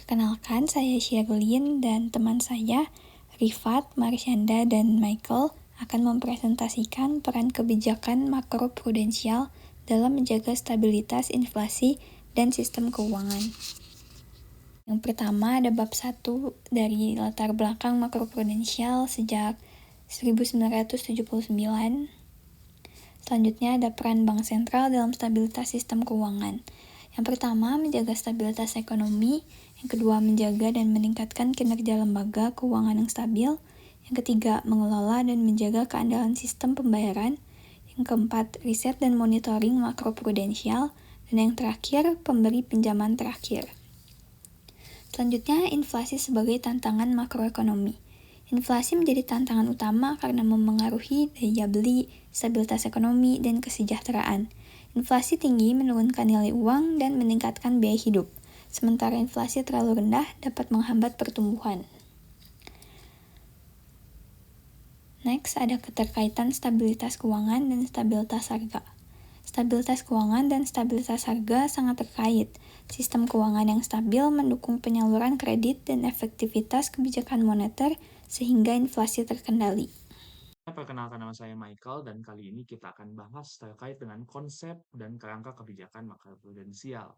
Perkenalkan, saya Sherlyn dan teman saya, Rifat, Marsyanda, dan Michael akan mempresentasikan peran kebijakan makroprudensial dalam menjaga stabilitas inflasi dan sistem keuangan. Yang pertama ada bab 1 dari latar belakang makroprudensial sejak 1979. Selanjutnya ada peran bank sentral dalam stabilitas sistem keuangan. Yang pertama, menjaga stabilitas ekonomi. Yang kedua, menjaga dan meningkatkan kinerja lembaga keuangan yang stabil. Yang ketiga, mengelola dan menjaga keandalan sistem pembayaran. Yang keempat, riset dan monitoring makroprudensial. Dan yang terakhir, pemberi pinjaman terakhir. Selanjutnya, inflasi sebagai tantangan makroekonomi. Inflasi menjadi tantangan utama karena memengaruhi daya beli, stabilitas ekonomi, dan kesejahteraan. Inflasi tinggi menurunkan nilai uang dan meningkatkan biaya hidup, sementara inflasi terlalu rendah dapat menghambat pertumbuhan. Next, ada keterkaitan stabilitas keuangan dan stabilitas harga. Stabilitas keuangan dan stabilitas harga sangat terkait. Sistem keuangan yang stabil mendukung penyaluran kredit dan efektivitas kebijakan moneter sehingga inflasi terkendali. Perkenalkan, nama saya Michael dan kali ini kita akan bahas terkait dengan konsep dan kerangka kebijakan makroprudensial.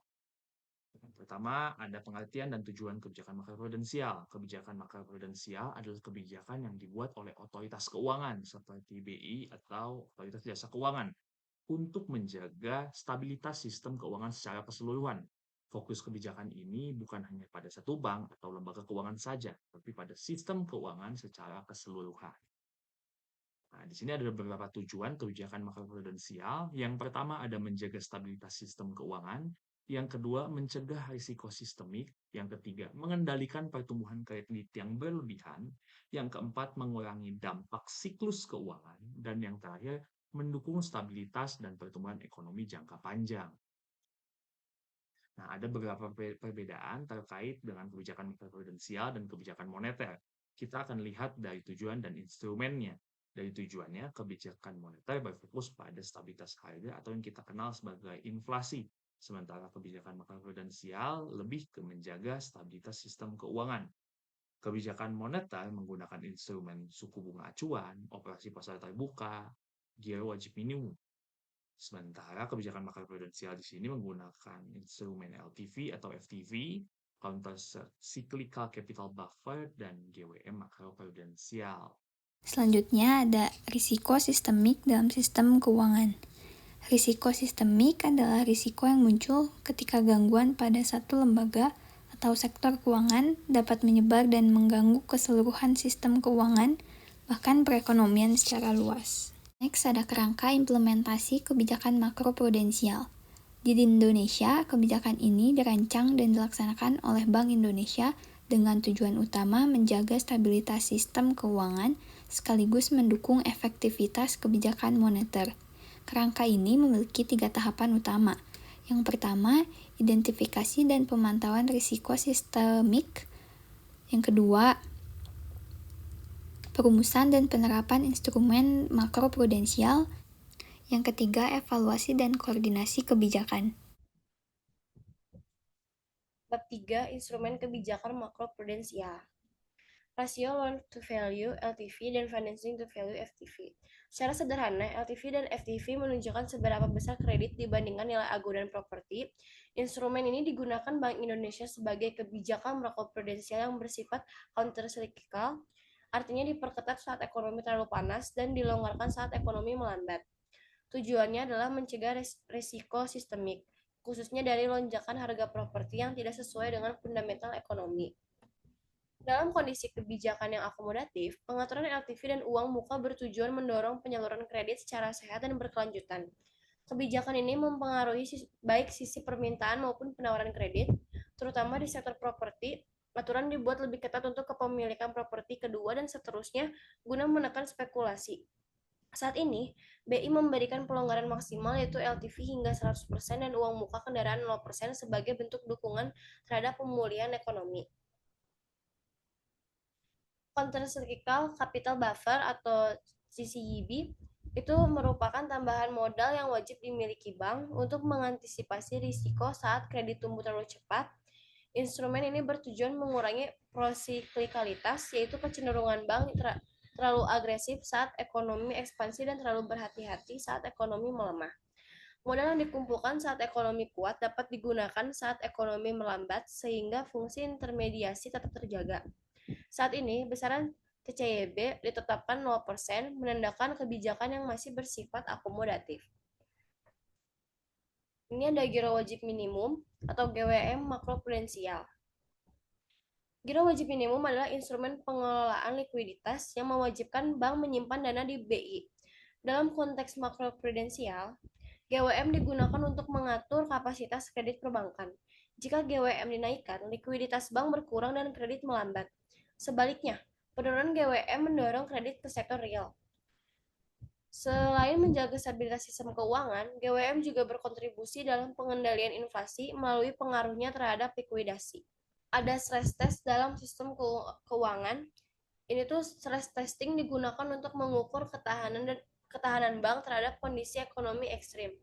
Yang pertama, ada pengertian dan tujuan kebijakan makroprudensial. Kebijakan makroprudensial adalah kebijakan yang dibuat oleh otoritas keuangan seperti BI atau otoritas jasa keuangan untuk menjaga stabilitas sistem keuangan secara keseluruhan. Fokus kebijakan ini bukan hanya pada satu bank atau lembaga keuangan saja, tapi pada sistem keuangan secara keseluruhan. Nah, di sini ada beberapa tujuan kebijakan makroprudensial. Yang pertama ada menjaga stabilitas sistem keuangan. Yang kedua, mencegah risiko sistemik. Yang ketiga, mengendalikan pertumbuhan kredit yang berlebihan. Yang keempat, mengurangi dampak siklus keuangan. Dan yang terakhir, mendukung stabilitas dan pertumbuhan ekonomi jangka panjang. Nah, ada beberapa perbedaan terkait dengan kebijakan makroprudensial dan kebijakan moneter. Kita akan lihat dari tujuan dan instrumennya. Dari tujuannya, kebijakan moneter berfokus pada stabilitas harga atau yang kita kenal sebagai inflasi. Sementara kebijakan makroprudensial lebih ke menjaga stabilitas sistem keuangan. Kebijakan moneter menggunakan instrumen suku bunga acuan, operasi pasar terbuka, giro wajib minimum. Sementara kebijakan makroprudensial di sini menggunakan instrumen LTV atau FTV, counter cyclical capital buffer, dan GWM makroprudensial. Selanjutnya ada risiko sistemik dalam sistem keuangan. Risiko sistemik adalah risiko yang muncul ketika gangguan pada satu lembaga atau sektor keuangan dapat menyebar dan mengganggu keseluruhan sistem keuangan, bahkan perekonomian secara luas. Next, ada kerangka implementasi kebijakan makroprudensial. Di Indonesia, kebijakan ini dirancang dan dilaksanakan oleh Bank Indonesia dengan tujuan utama menjaga stabilitas sistem keuangan sekaligus mendukung efektivitas kebijakan moneter. Kerangka ini memiliki 3 tahapan utama. Yang pertama, identifikasi dan pemantauan risiko sistemik. Yang kedua, perumusan dan penerapan instrumen makroprudensial. Yang ketiga, evaluasi dan koordinasi kebijakan. Bab 3. Instrumen kebijakan makroprudensial. Rasio loan to value (LTV) dan financing to value (FTV). Secara sederhana, LTV dan FTV menunjukkan seberapa besar kredit dibandingkan nilai agunan properti. Instrumen ini digunakan Bank Indonesia sebagai kebijakan makroprudensial yang bersifat countercyclical, artinya diperketat saat ekonomi terlalu panas dan dilonggarkan saat ekonomi melambat. Tujuannya adalah mencegah risiko sistemik, khususnya dari lonjakan harga properti yang tidak sesuai dengan fundamental ekonomi. Dalam kondisi kebijakan yang akomodatif, pengaturan LTV dan uang muka bertujuan mendorong penyaluran kredit secara sehat dan berkelanjutan. Kebijakan ini mempengaruhi baik sisi permintaan maupun penawaran kredit, terutama di sektor properti. Aturan dibuat lebih ketat untuk kepemilikan properti kedua dan seterusnya guna menekan spekulasi. Saat ini, BI memberikan pelonggaran maksimal yaitu LTV hingga 100% dan uang muka kendaraan 0% sebagai bentuk dukungan terhadap pemulihan ekonomi. Countercyclical Capital Buffer atau CCYB itu merupakan tambahan modal yang wajib dimiliki bank untuk mengantisipasi risiko saat kredit tumbuh terlalu cepat. Instrumen ini bertujuan mengurangi prosiklikalitas, yaitu kecenderungan bank terlalu agresif saat ekonomi ekspansi dan terlalu berhati-hati saat ekonomi melemah. Modal yang dikumpulkan saat ekonomi kuat dapat digunakan saat ekonomi melambat sehingga fungsi intermediasi tetap terjaga. Saat ini, besaran TCYB ditetapkan 0%, menandakan kebijakan yang masih bersifat akomodatif. Ini ada giro wajib minimum atau GWM makroprudensial. Giro wajib minimum adalah instrumen pengelolaan likuiditas yang mewajibkan bank menyimpan dana di BI. Dalam konteks makroprudensial, GWM digunakan untuk mengatur kapasitas kredit perbankan. Jika GWM dinaikkan, likuiditas bank berkurang dan kredit melambat. Sebaliknya, penurunan GWM mendorong kredit ke sektor real. Selain menjaga stabilitas sistem keuangan, GWM juga berkontribusi dalam pengendalian inflasi melalui pengaruhnya terhadap likuidasi. Ada stress test dalam sistem keuangan. Ini tuh stress testing digunakan untuk mengukur ketahanan bank terhadap kondisi ekonomi ekstrim.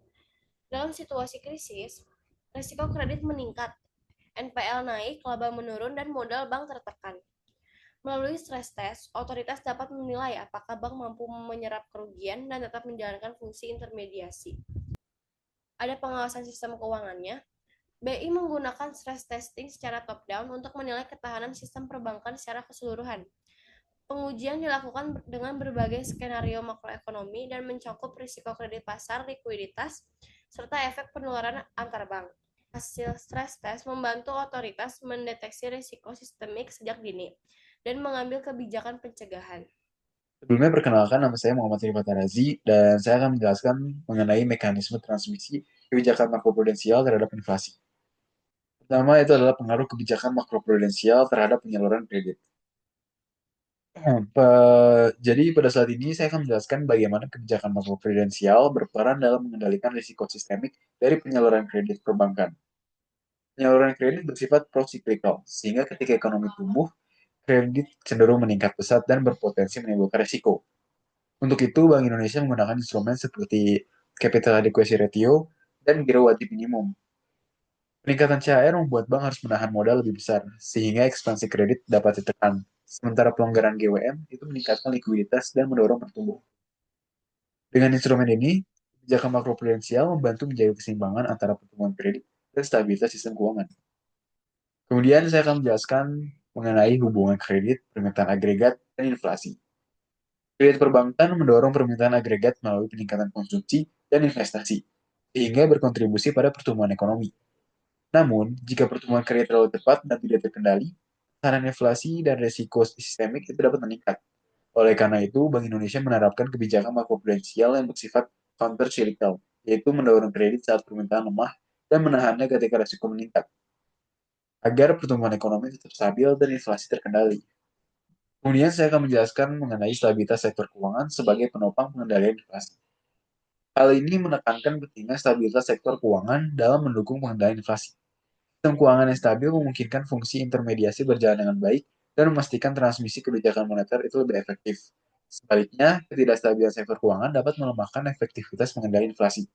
Dalam situasi krisis, risiko kredit meningkat, NPL naik, laba menurun, dan modal bank tertekan. Melalui stress test, otoritas dapat menilai apakah bank mampu menyerap kerugian dan tetap menjalankan fungsi intermediasi. Ada pengawasan sistem keuangannya. BI menggunakan stress testing secara top-down untuk menilai ketahanan sistem perbankan secara keseluruhan. Pengujian dilakukan dengan berbagai skenario makroekonomi dan mencakup risiko kredit pasar, likuiditas, serta efek penularan antar bank. Hasil stress test membantu otoritas mendeteksi risiko sistemik sejak dini dan mengambil kebijakan pencegahan. Sebelumnya perkenalkan, nama saya Muhammad Rifat Tarazi, dan saya akan menjelaskan mengenai mekanisme transmisi kebijakan makroprudensial terhadap inflasi. Pertama, itu adalah pengaruh kebijakan makroprudensial terhadap penyaluran kredit. Jadi pada saat ini saya akan menjelaskan bagaimana kebijakan makroprudensial berperan dalam mengendalikan risiko sistemik dari penyaluran kredit perbankan. Penyaluran kredit bersifat prosiklikal, sehingga ketika ekonomi tumbuh, kredit cenderung meningkat pesat dan berpotensi menimbulkan risiko. Untuk itu, Bank Indonesia menggunakan instrumen seperti capital adequacy ratio dan giro wajib minimum. Peningkatan CAR membuat bank harus menahan modal lebih besar, sehingga ekspansi kredit dapat ditekan. Sementara pelonggaran GWM itu meningkatkan likuiditas dan mendorong pertumbuhan. Dengan instrumen ini, kebijakan makroprudensial membantu menjaga keseimbangan antara pertumbuhan kredit dan stabilitas sistem keuangan. Kemudian saya akan menjelaskan mengenai hubungan kredit, permintaan agregat, dan inflasi. Kredit perbankan mendorong permintaan agregat melalui peningkatan konsumsi dan investasi, sehingga berkontribusi pada pertumbuhan ekonomi. Namun, jika pertumbuhan kredit terlalu cepat dan tidak terkendali, tekanan inflasi dan risiko sistemik itu dapat meningkat. Oleh karena itu, Bank Indonesia menerapkan kebijakan makroprudensial yang bersifat counter-cyclical, yaitu mendorong kredit saat permintaan lemah dan menahannya ketika risiko meningkat, agar pertumbuhan ekonomi tetap stabil dan inflasi terkendali. Kemudian saya akan menjelaskan mengenai stabilitas sektor keuangan sebagai penopang pengendalian inflasi. Hal ini menekankan pentingnya stabilitas sektor keuangan dalam mendukung pengendalian inflasi. Sistem keuangan yang stabil memungkinkan fungsi intermediasi berjalan dengan baik dan memastikan transmisi kebijakan moneter itu lebih efektif. Sebaliknya, ketidakstabilan sektor keuangan dapat melemahkan efektivitas pengendalian inflasi.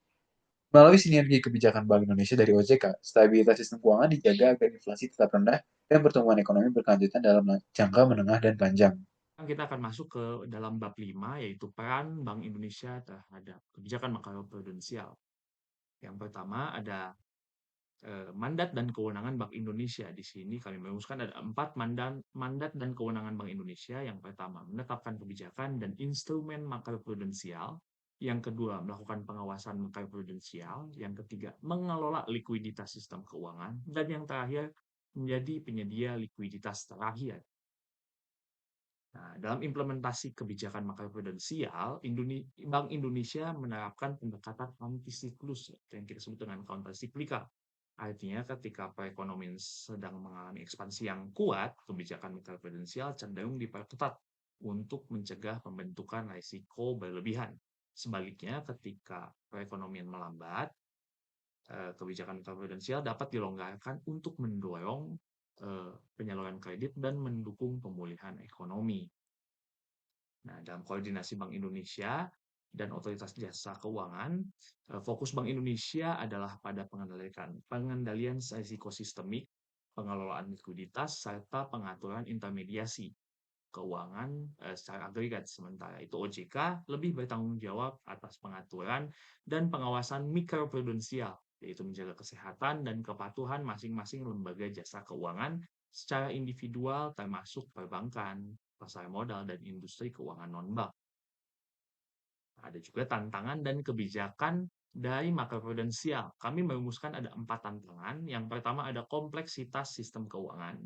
Melalui sinergi kebijakan Bank Indonesia dari OJK, stabilitas sistem keuangan dijaga agar inflasi tetap rendah dan pertumbuhan ekonomi berkelanjutan dalam jangka menengah dan panjang. Kita akan masuk ke dalam bab 5, yaitu peran Bank Indonesia terhadap kebijakan makroprudensial. Yang pertama ada mandat dan kewenangan Bank Indonesia. Di sini kami merumuskan ada 4 mandat dan kewenangan Bank Indonesia. Yang pertama, menetapkan kebijakan dan instrumen makroprudensial. Yang kedua, melakukan pengawasan makroprudensial. Yang ketiga, mengelola likuiditas sistem keuangan. Dan yang terakhir, menjadi penyedia likuiditas terakhir. Nah, dalam implementasi kebijakan makroprudensial, Bank Indonesia menerapkan pendekatan anti-siklus yang kita sebut dengan counter-cyclical. Artinya ketika perekonomian sedang mengalami ekspansi yang kuat, kebijakan makroprudensial cenderung diperketat untuk mencegah pembentukan risiko berlebihan. Sebaliknya, ketika perekonomian melambat, kebijakan makroprudensial dapat dilonggarkan untuk mendorong penyaluran kredit dan mendukung pemulihan ekonomi. Nah, dalam koordinasi Bank Indonesia dan Otoritas Jasa Keuangan, fokus Bank Indonesia adalah pada pengendalian risiko sistemik pengelolaan likuiditas, serta pengaturan intermediasi keuangan secara agregat. Sementara itu OJK lebih bertanggung jawab atas pengaturan dan pengawasan mikroprudensial, yaitu menjaga kesehatan dan kepatuhan masing-masing lembaga jasa keuangan secara individual termasuk perbankan, pasar modal, dan industri keuangan non-bank. Ada juga tantangan dan kebijakan dari makroprudensial. Kami merumuskan ada 4 tantangan. Yang pertama ada kompleksitas sistem keuangan.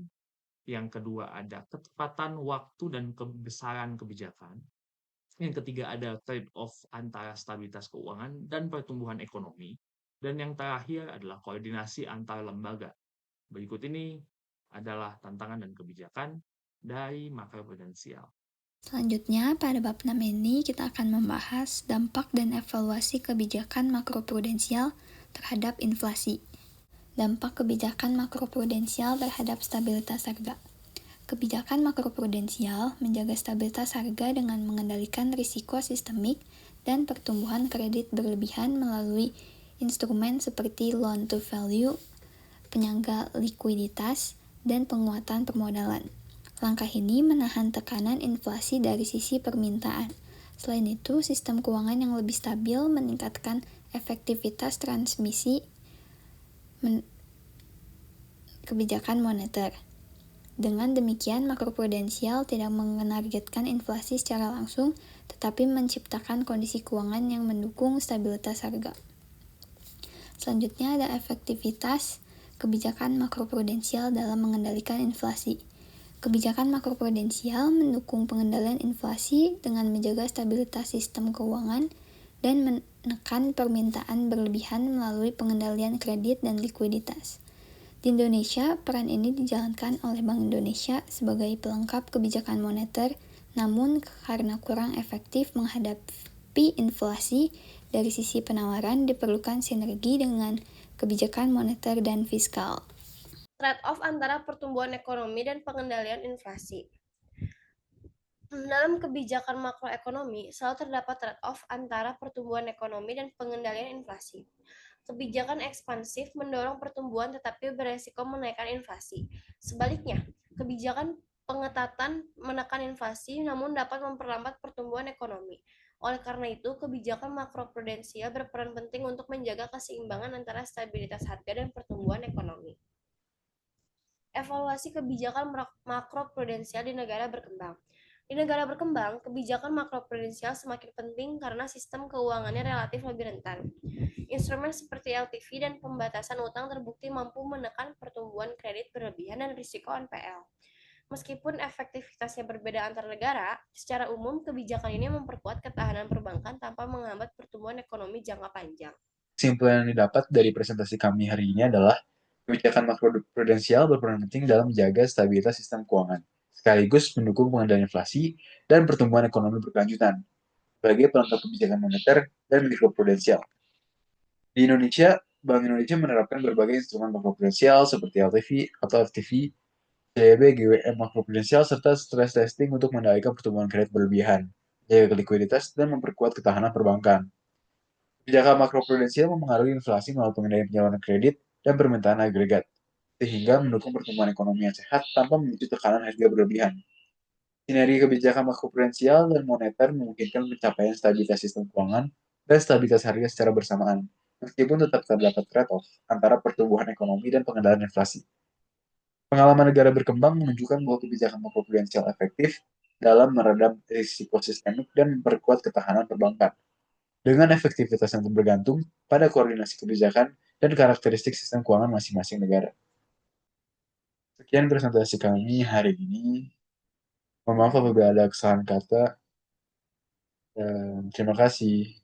Yang kedua ada ketepatan waktu dan kebesaran kebijakan. Yang ketiga ada trade-off antara stabilitas keuangan dan pertumbuhan ekonomi. Dan yang terakhir adalah koordinasi antar lembaga. Berikut ini adalah tantangan dan kebijakan dari makroprudensial. Selanjutnya, pada bab 6 ini kita akan membahas dampak dan evaluasi kebijakan makroprudensial terhadap inflasi. Dampak kebijakan makroprudensial terhadap stabilitas harga. Kebijakan makroprudensial menjaga stabilitas harga dengan mengendalikan risiko sistemik dan pertumbuhan kredit berlebihan melalui instrumen seperti loan to value, penyangga likuiditas, dan penguatan permodalan. Langkah ini menahan tekanan inflasi dari sisi permintaan. Selain itu, sistem keuangan yang lebih stabil meningkatkan efektivitas transmisi kebijakan moneter. Dengan demikian, makroprudensial tidak menargetkan inflasi secara langsung, tetapi menciptakan kondisi keuangan yang mendukung stabilitas harga. Selanjutnya ada efektivitas kebijakan makroprudensial dalam mengendalikan inflasi. Kebijakan makroprudensial mendukung pengendalian inflasi dengan menjaga stabilitas sistem keuangan dan menekan permintaan berlebihan melalui pengendalian kredit dan likuiditas. Di Indonesia, peran ini dijalankan oleh Bank Indonesia sebagai pelengkap kebijakan moneter, namun karena kurang efektif menghadapi inflasi, dari sisi penawaran diperlukan sinergi dengan kebijakan moneter dan fiskal. Trade-off antara pertumbuhan ekonomi dan pengendalian inflasi. Dalam kebijakan makroekonomi, selalu terdapat trade-off antara pertumbuhan ekonomi dan pengendalian inflasi. Kebijakan ekspansif mendorong pertumbuhan tetapi beresiko menaikkan inflasi. Sebaliknya, kebijakan pengetatan menekan inflasi namun dapat memperlambat pertumbuhan ekonomi. Oleh karena itu, kebijakan makroprudensial berperan penting untuk menjaga keseimbangan antara stabilitas harga dan pertumbuhan ekonomi. Evaluasi kebijakan makroprudensial di negara berkembang. Di negara berkembang, kebijakan makroprudensial semakin penting karena sistem keuangannya relatif lebih rentan. Instrumen seperti LTV dan pembatasan utang terbukti mampu menekan pertumbuhan kredit berlebihan dan risiko NPL. Meskipun efektivitasnya berbeda antar negara, secara umum kebijakan ini memperkuat ketahanan perbankan tanpa menghambat pertumbuhan ekonomi jangka panjang. Kesimpulan yang didapat dari presentasi kami hari ini adalah kebijakan makroprudensial berperan penting dalam menjaga stabilitas sistem keuangan, sekaligus mendukung pengendalian inflasi dan pertumbuhan ekonomi berkelanjutan sebagai pelengkap kebijakan moneter dan mikroprudensial. Di Indonesia, Bank Indonesia menerapkan berbagai instrumen makroprudensial seperti LTV atau FTV, CDB, GWM makroprudensial, serta stress testing untuk mengendalikan pertumbuhan kredit berlebihan, menjaga likuiditas, dan memperkuat ketahanan perbankan. Kebijakan makroprudensial mempengaruhi inflasi melalui pengendalian penyaluran kredit dan permintaan agregat, sehingga mendukung pertumbuhan ekonomi yang sehat tanpa memicu tekanan harga berlebihan. Sinergi kebijakan makroprudensial dan moneter memungkinkan pencapaian stabilitas sistem keuangan dan stabilitas harga secara bersamaan, meskipun tetap terdapat trade-off antara pertumbuhan ekonomi dan pengendalian inflasi. Pengalaman negara berkembang menunjukkan bahwa kebijakan makroprudensial efektif dalam meredam risiko sistemik dan memperkuat ketahanan perbankan, dengan efektivitas yang bergantung pada koordinasi kebijakan dan karakteristik sistem keuangan masing-masing negara. Sekian presentasi kami hari ini. Mohon maaf apabila ada kesalahan kata. Dan terima kasih.